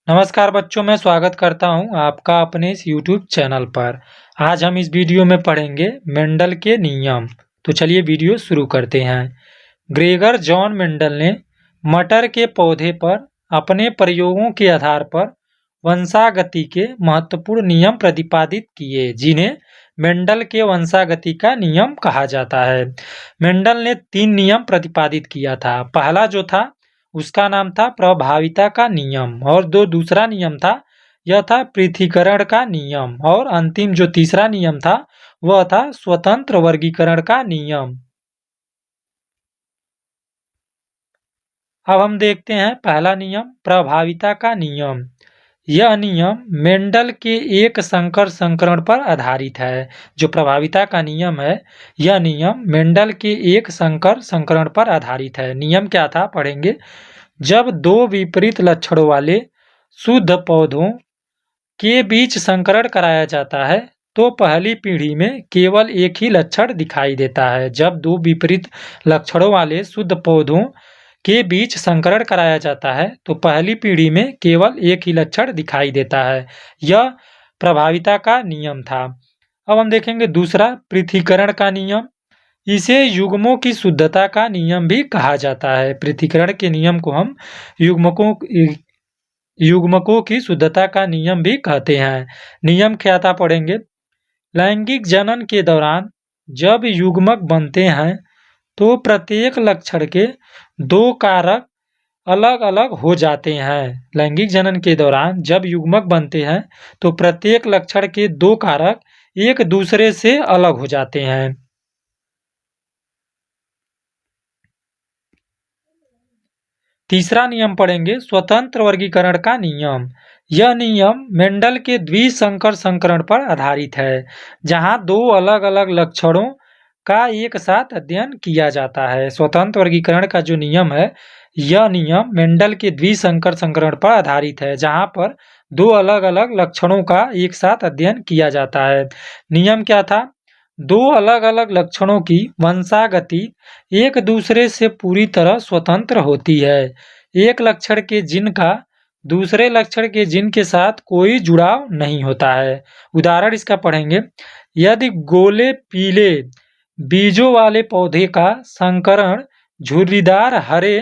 नमस्कार बच्चों, मैं स्वागत करता हूं आपका अपने इस YouTube चैनल पर। आज हम इस वीडियो में पढ़ेंगे मेंडल के नियम। तो चलिए वीडियो शुरू करते हैं। ग्रेगर जॉन मेंडल ने मटर के पौधे पर अपने प्रयोगों के आधार पर वंशागति के महत्वपूर्ण नियम प्रतिपादित किए, जिन्हें मेंडल के वंशागति का नियम कहा जाता है। मेंडल ने 3 नियम प्रतिपादित किया था। पहला जो था उसका नाम था प्रभाविता का नियम, और दूसरा नियम था यह था पृथक्करण का नियम, और अंतिम जो तीसरा नियम था वह था स्वतंत्र वर्गीकरण का नियम। अब हम देखते हैं पहला नियम, प्रभाविता का नियम। यह नियम मेंडल के एक संकर संस्करण पर आधारित है। जो प्रभाविता का नियम है, यह नियम मेंडल के एक संकर संस्करण पर आधारित है। नियम क्या था पढ़ेंगे। जब दो विपरीत लक्षणों वाले शुद्ध पौधों के बीच संकरण कराया जाता है तो पहली पीढ़ी में केवल एक ही लक्षण दिखाई देता है। जब दो विपरीत लक्षणों वाले शुद्ध पौधों के बीच संकरण कराया जाता है तो पहली पीढ़ी में केवल एक ही लक्षण दिखाई देता है। यह प्रभाविता का नियम था। अब हम देखेंगे दूसरा, पृथक्करण का नियम। इसे युग्मों की शुद्धता का नियम भी कहा जाता है। पृथक्करण के नियम को हम युग्मकों की शुद्धता का नियम भी कहते हैं। नियम क्या था पढ़ेंगे। लैंगिक जनन के दौरान जब युग्मक बनते हैं तो प्रत्येक लक्षण के 2 कारक अलग अलग हो जाते हैं। लैंगिक जनन के दौरान जब युग्मक बनते हैं तो प्रत्येक लक्षण के 2 कारक एक दूसरे से अलग हो जाते हैं। तीसरा नियम पढ़ेंगे, स्वतंत्र वर्गीकरण का नियम। यह नियम मेंडल के द्विसंकर संकरण पर आधारित है, जहां 2 अलग अलग लक्षणों का एक साथ अध्ययन किया जाता है। स्वतंत्र वर्गीकरण का जो नियम है, यह नियम मेंडल के द्विसंकर संकरण पर आधारित है, जहां पर 2 अलग अलग लक्षणों का एक साथ अध्ययन किया जाता है। नियम क्या था। 2 अलग अलग लक्षणों की वंशागति एक दूसरे से पूरी तरह स्वतंत्र होती है। एक लक्षण के जीन का दूसरे लक्षण के जीन के साथ कोई जुड़ाव नहीं होता है। उदाहरण इसका पढ़ेंगे। यदि गोले पीले बीजों वाले पौधे का संकरण झुर्रीदार हरे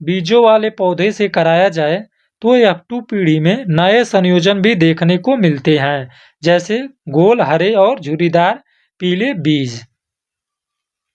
बीजों वाले पौधे से कराया जाए तो F2 पीढ़ी में नए संयोजन भी देखने को मिलते हैं, जैसे गोल हरे और झुर्रीदार पीले बीज।